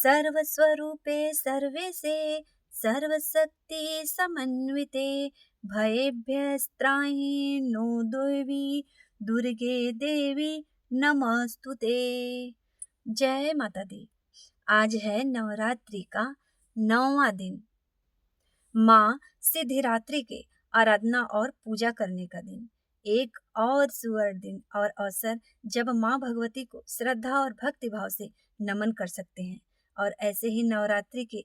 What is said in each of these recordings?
सर्वस्वरूपे सर्वेशे सर्वशक्ति समन्विते भयेभ्यस्त्राहि no देवी दुर्गे देवी नमस्तुते। जय माता दी। आज है नवरात्रि का 9वां दिन, माँ सिद्धिदात्री के आराधना और पूजा करने का दिन। एक और सुवर्ण दिन और अवसर जब माँ भगवती को श्रद्धा और भक्ति भाव से नमन कर सकते हैं। और ऐसे ही नवरात्रि के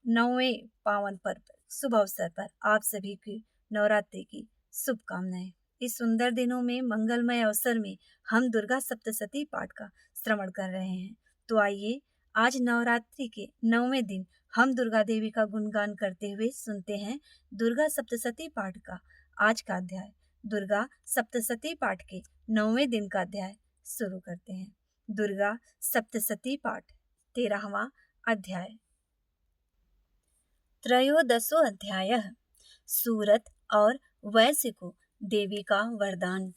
9वें पावन पर्व शुभ अवसर पर आप सभी की नवरात्रि की शुभकामनाएं। इस सुंदर दिनों में मंगलमय अवसर में हम दुर्गा सप्तशती पाठ का श्रवण कर रहे हैं। तो आइए आज नवरात्रि के 9वें दिन हम दुर्गा देवी का गुणगान करते हुए सुनते हैं दुर्गा सप्तशती पाठ का आज का अध्याय। दुर्गा सप्तशती पाठ के 9वें दिन का अध्याय शुरू करते हैं। दुर्गा सप्तशती पाठ 13वां अध्याय। त्रयोदशो अध्यायः। सूरत और वैश्य को देवी का वरदान।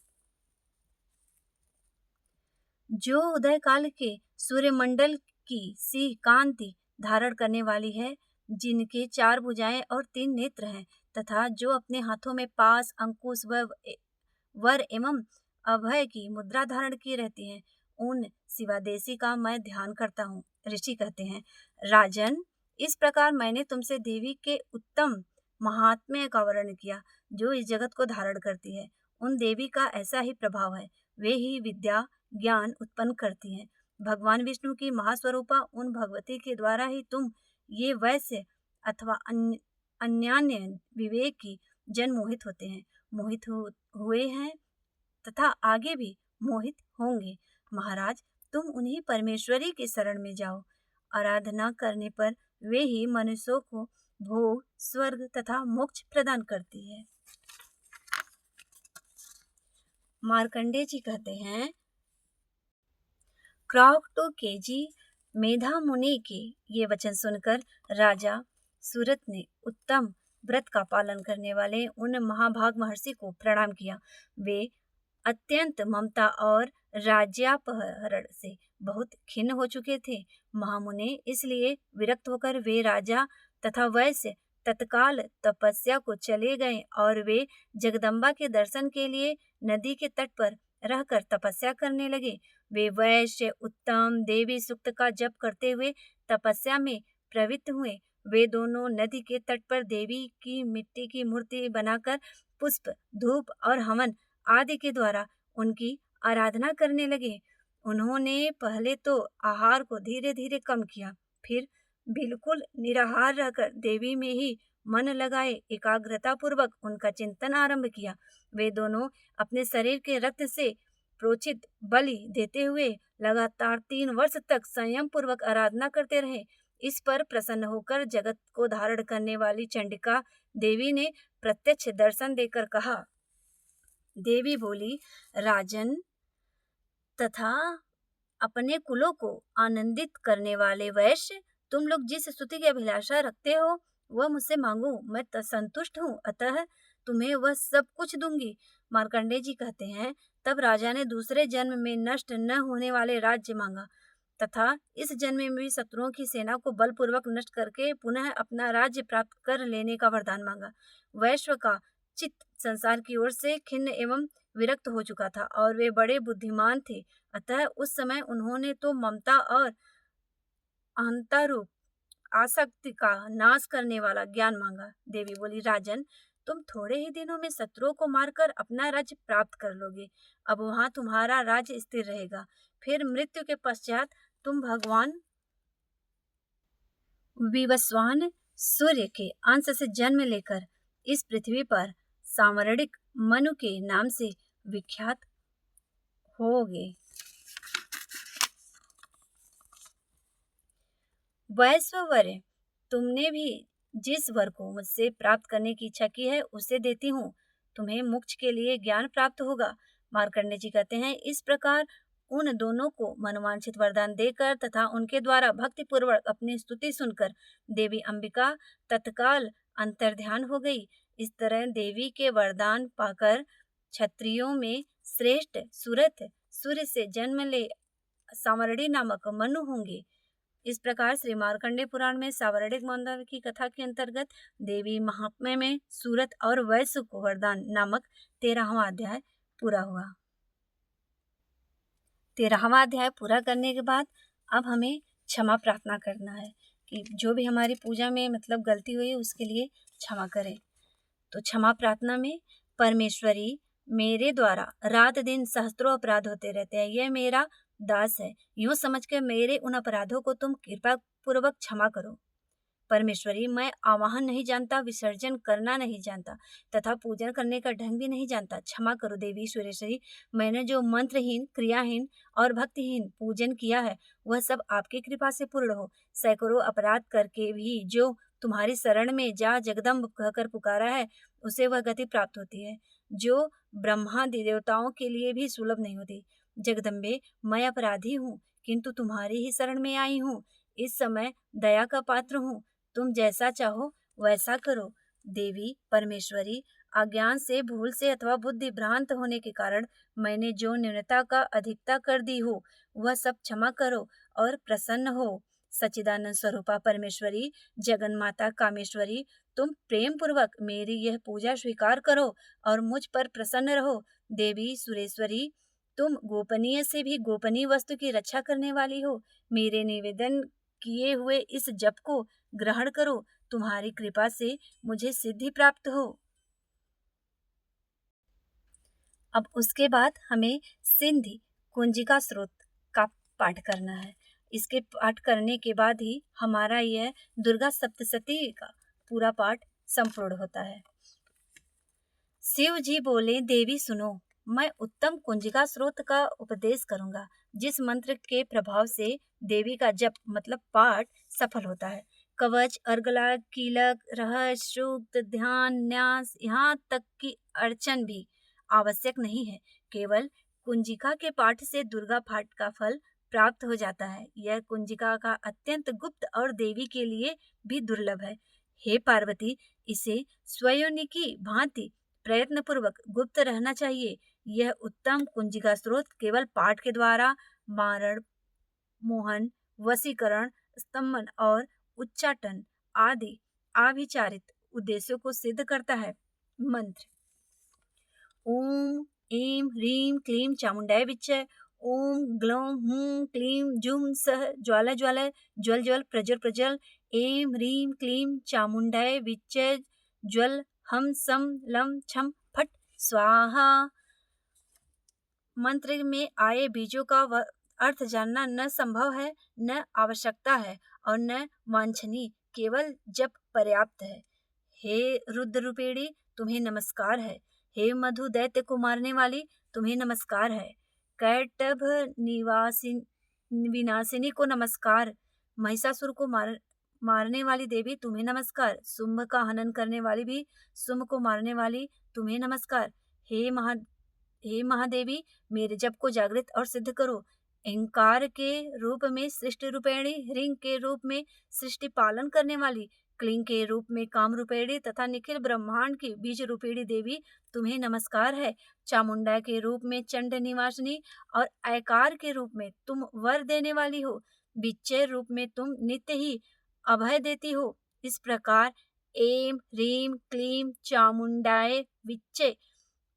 जो उदय काल के सूर्यमंडल की सी कांति धारण करने वाली है, जिनके 4 भुजाएं और 3 नेत्र हैं, तथा जो अपने हाथों में पास, अंकुश वर एवं अभय की मुद्रा धारण की रहती हैं, उन शिवादेशी का मैं ध्यान करता हूँ। ऋषि कहते हैं, राजन, इस प्रकार मैंने तुमसे देवी के उत्तम महात्म्य का वर्णन किया, जो इस जगत को धारण करती है। उन देवी का ऐसा ही प्रभाव है, वे ही विद्या ज्ञान उत्पन्न करती हैं। भगवान विष्णु की महास्वरूपा उन भगवती के द्वारा ही तुम ये वैश्य अथवा अन्यान्य विवेक की जन मोहित होते हैं, मोहित हुए हैं तथा आगे भी मोहित होंगे। महाराज, तुम उन्हीं परमेश्वरी के शरण में जाओ। आराधना करने पर वे ही मनुष्यों को भोग, स्वर्ग तथा मोक्ष प्रदान करती है। मार्कंडेय जी कहते हैं, क्रौक्टोकेजी मेधा मुनि के ये वचन सुनकर राजा सूरत ने उत्तम व्रत का पालन करने वाले उन महाभाग महर्षि को प्रणाम किया। वे अत्यंत ममता और राज्यापहरण से बहुत खिन्न हो चुके थे। महामुने इसलिए विरक्त होकर वे राजा तथा वैश्य तत्काल तपस्या को चले गए और वे जगदम्बा के दर्शन के लिए नदी के तट पर रहकर तपस्या करने लगे। वे वैश्य उत्तम देवी सूक्त का जप करते हुए तपस्या में प्रवृत्त हुए। वे दोनों नदी के तट पर देवी की मिट्टी की मूर्ति बनाकर पुष्प, धूप और हवन आदि के द्वारा उनकी आराधना करने लगे। उन्होंने पहले तो आहार को धीरे धीरे कम किया, फिर बिल्कुल निराहार रहकर देवी में ही मन लगाए एकाग्रता पूर्वक उनका चिंतन आरंभ किया। वे दोनों अपने शरीर के रक्त से प्रोचित बलि देते हुए लगातार 3 वर्ष तक संयम पूर्वक आराधना करते रहे। इस पर प्रसन्न होकर जगत को धारण करने वाली चंडिका देवी ने प्रत्यक्ष दर्शन देकर कहा। देवी बोली, राजन तथा अपने कुलों को आनंदित करने वाले वैश्य, तुम लोग जिस स्तुति की अभिलाषा रखते हो वह मुझसे मांगो, मैं संतुष्ट हूँ, अतः तुम्हें वह सब कुछ दूंगी। मार्कंडेय जी कहते हैं, तब राजा ने दूसरे जन्म में नष्ट न होने वाले राज्य मांगा तथा इस जन्म में भी शत्रुओं की सेना को बलपूर्वक नष्ट करके पुनः अपना राज्य प्राप्त कर लेने का वरदान मांगा। वैश्व का चित्त संसार की ओर से खिन्न एवं विरक्त हो चुका था और वे बड़े बुद्धिमान थे, अतः उस समय उन्होंने तो ममता और अहंतारूप आसक्ति का नाश करने वाला ज्ञान मांगा। देवी बोली, राजन, तुम थोड़े ही दिनों में शत्रुओं को मारकर अपना राज्य प्राप्त कर लोगे। अब वहां तुम्हारा राज्य स्थिर रहेगा। फिर मृत्यु के पश्चात तुम भगवान विवस्वान सूर्य के अंश से जन्म लेकर इस पृथ्वी पर सामरणिक मनु के नाम से विख्यात होगे। वैश्ववर्य, तुमने भी जिस वर को मुझसे प्राप्त करने की इच्छा की है उसे देती हूँ। तुम्हें मोक्ष के लिए ज्ञान प्राप्त होगा। मार्कंडेय जी कहते हैं, इस प्रकार उन दोनों को मनोवांछित वरदान देकर तथा उनके द्वारा भक्ति पूर्वक अपनी स्तुति सुनकर देवी अंबिका तत्काल अंतर्ध्यान हो गई। इस तरह देवी के वरदान पाकर क्षत्रियों में श्रेष्ठ सूरत सूर्य से जन्म ले सामरणी नामक मनु होंगे। इस प्रकार श्री मार्कंडेय पुराण में सावर्णिक मौंदर्य की कथा के अंतर्गत देवी महात्म्य में सूरत और वैश्य को वरदान नामक 13वां अध्याय पूरा हुआ। 13वां अध्याय पूरा करने के बाद अब हमें क्षमा प्रार्थना करना है कि जो भी हमारी पूजा में मतलब गलती हुई है उसके लिए क्षमा करें। तो क्षमा प्रार्थना में, परमेश्वरी मेरे द्वारा रात दिन सहस्त्रों अपराध होते रहते हैं, यह मेरा दास है, यूं समझकर मेरे उन अपराधों को तुम कृपा पूर्वक क्षमा करो। परमेश्वरी मैं आवाहन नहीं जानता, विसर्जन करना नहीं जानता तथा पूजन करने का ढंग भी नहीं जानता, क्षमा करो देवी सुरेश्वरी। मैंने जो मंत्रहीन, क्रियाहीन और भक्तिहीन पूजन किया है वह सब आपकी कृपा से पूर्ण हो। सैकड़ों अपराध करके भी जो तुम्हारी शरण में जा जगदम्ब कहकर पुकारा है उसे वह गति प्राप्त होती है जो ब्रह्मादि देवताओं के लिए भी सुलभ नहीं होती। जगदम्बे मैं अपराधी हूँ किंतु तुम्हारी ही शरण में आई हूँ, इस समय दया का पात्र हूँ, तुम जैसा चाहो वैसा करो। देवी परमेश्वरी अज्ञान से, भूल से अथवा बुद्धि भ्रांत होने के कारण मैंने जो न्यूनता का अधिकता कर दी हो वह सब क्षमा करो और प्रसन्न हो। सच्चिदानंद स्वरूपा परमेश्वरी, जगन माता कामेश्वरी, तुम प्रेम पूर्वक मेरी यह पूजा स्वीकार करो और मुझ पर प्रसन्न रहो। देवी सुरेश्वरी, तुम गोपनीय से भी गोपनीय वस्तु की रक्षा करने वाली हो, मेरे निवेदन किए हुए इस जप को ग्रहण करो, तुम्हारी कृपा से मुझे सिद्धि प्राप्त हो। अब उसके बाद हमें सिंधी कुंजिका स्रोत का पाठ करना है। इसके पाठ करने के बाद ही हमारा यह दुर्गा सप्तशती का पूरा पाठ संपूर्ण होता है। शिव जी बोले, देवी सुनो, मैं उत्तम कुंजिका स्रोत का उपदेश करूंगा जिस मंत्र के प्रभाव से देवी का जप मतलब पाठ सफल होता है। कवच, अर्गला, कीलक, रहस्य, सूक्त, ध्यान, न्यास, यहाँ तक कि अर्चन भी आवश्यक नहीं है। केवल कुंजिका के पाठ से दुर्गा पाठ का फल प्राप्त हो जाता है। यह कुंजिका का अत्यंत गुप्त और देवी के लिए भी दुर्लभ है। हे पार्वती, इसे स्वयं की भांति प्रयत्न पूर्वक गुप्त रहना चाहिए। यह उत्तम कुंजिका स्रोत केवल पाठ के द्वारा मारण, मोहन, वशीकरण, स्तंभन और उच्चाटन आदि अभिचारित उद्देश्यों को सिद्ध करता है। मंत्र: ओम ऐं ह्रीं क्लीं चामुंडाय विच्चे, ओम ग्लौं हूं क्लीं जुं सः ज्वाला ज्वाला ज्वल ज्वल प्रज्वल प्रज्वल, ऐं ह्रीं क्लीं चामुंडाय विच्चे ज्वल हम सम लं छम फट स्वाहा। मंत्र में आए बीजों का अर्थ जानना न संभव है, न आवश्यकता है और न वांछनीय, केवल जप पर्याप्त है। हे रुद्र रूपेणी, तुम्हें नमस्कार है। हे मधु दैत्य को मारने वाली, तुम्हें नमस्कार है। कैटभ विनाशिनी को नमस्कार। महिषासुर को मारने वाली देवी, तुम्हें नमस्कार। शुंभ का हनन करने वाली भी, शुंभ को मारने वाली, तुम्हें नमस्कार। हे महादेवी, मेरे जप को जागृत और सिद्ध करो। अहंकार के रूप में सृष्टि रूपेणी, ह्रीं के रूप में सृष्टि पालन करने वाली, क्लीं के रूप में काम रूपेणी तथा निखिल ब्रह्मांड की बीज रूपेणी देवी, तुम्हें नमस्कार है। चामुंडा के रूप में चंड निवासिनी और आकार के रूप में तुम वर देने वाली हो। विच्चय रूप में तुम नित्य ही अभय देती हो। इस प्रकार ऐं ह्रीं क्लीं चामुंडाय विच्चे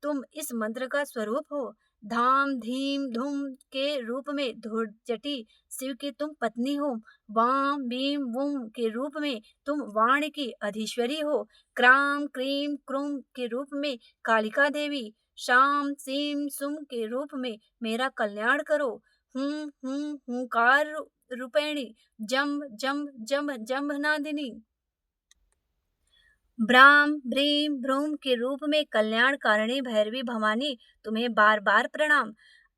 तुम इस मंत्र का स्वरूप हो। धाम धीम धूम के रूप में धूर्जटी शिव की तुम पत्नी हो। वाम भीम वुम के रूप में तुम वाण की अधीश्वरी हो। क्राम क्रीम क्रूम के रूप में कालिका देवी। शाम सीम सुम के रूप में मेरा कल्याण करो। हुंकार रूपेणी जम जम जम जम्भनादिनी। ब्राम ब्रीं भ्रूम के रूप में कल्याणकारिणी भैरवी भवानी, तुम्हें बार बार प्रणाम।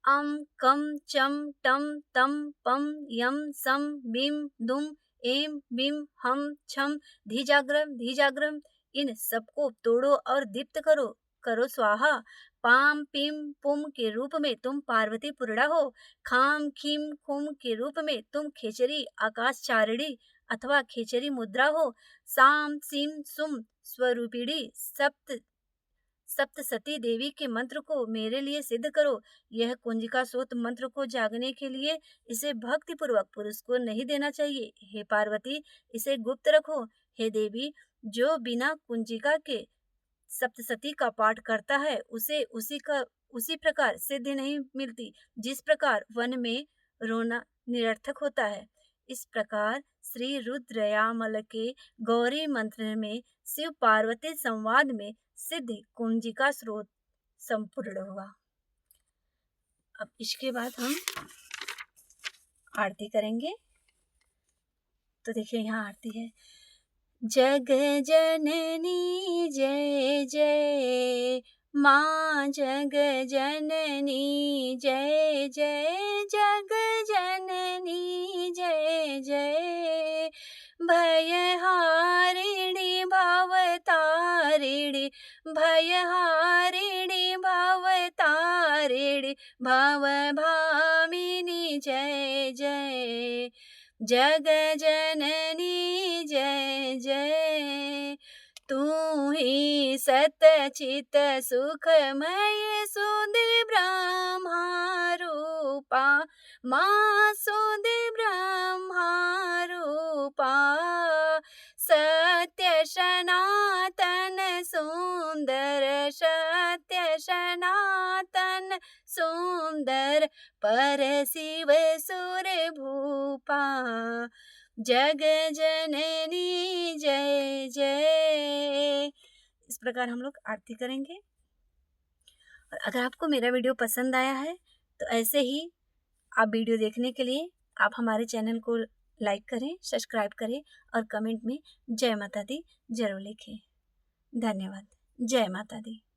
अम कम चम टम तम पम यम सम बीम दुम एम बीम हम छम धीजाग्रम, इन सबको तोड़ो और दीप्त करो। करो स्वाहा। पाम पीम पुम के रूप में तुम पार्वती पूर्णा हो। खाम खीम खुम के रूप में तुम खेचरी आकाशचारिणी अथवा खेचरी मुद्रा हो। साम सीम सुम स्वरूपिणी सप्तसती देवी के मंत्र को मेरे लिए सिद्ध करो। यह कुंजिका स्रोत मंत्र को जागने के लिए इसे भक्ति पूर्वक पुरुष को नहीं देना चाहिए। हे पार्वती, इसे गुप्त रखो। हे देवी, जो बिना कुंजिका के सप्तसती का पाठ करता है उसे उसी प्रकार सिद्धि नहीं मिलती जिस प्रकार वन में रोना निरर्थक होता है। इस प्रकार श्री रुद्रयामल के गौरी मंत्र में शिव पार्वती संवाद में सिद्धि कुंजिका स्रोत संपूर्ण हुआ। अब इसके बाद हम आरती करेंगे। तो देखिए यहाँ आरती है। जग जननी जय जय, माँ जग जननी जय जय, जग जननी जय जय, भयहारिणी भवतारिणी, भयहारिणी भवतारिणी, भवभामिनी जय जय, जग जननी जय जय। तू ही सतचित सुखमय सुधि ब्रह्मा रूपा, माँ सुधि ब्रह्मा रूपा, सत्य सनातन सुंदर, सत्य सनातन सुंदर, पर शिव सुर भूपा, जग जननी जय जय। इस प्रकार हम लोग आरती करेंगे। और अगर आपको मेरा वीडियो पसंद आया है तो ऐसे ही आप वीडियो देखने के लिए आप हमारे चैनल को लाइक करें, सब्सक्राइब करें और कमेंट में जय माता दी जरूर लिखें। धन्यवाद। जय माता दी।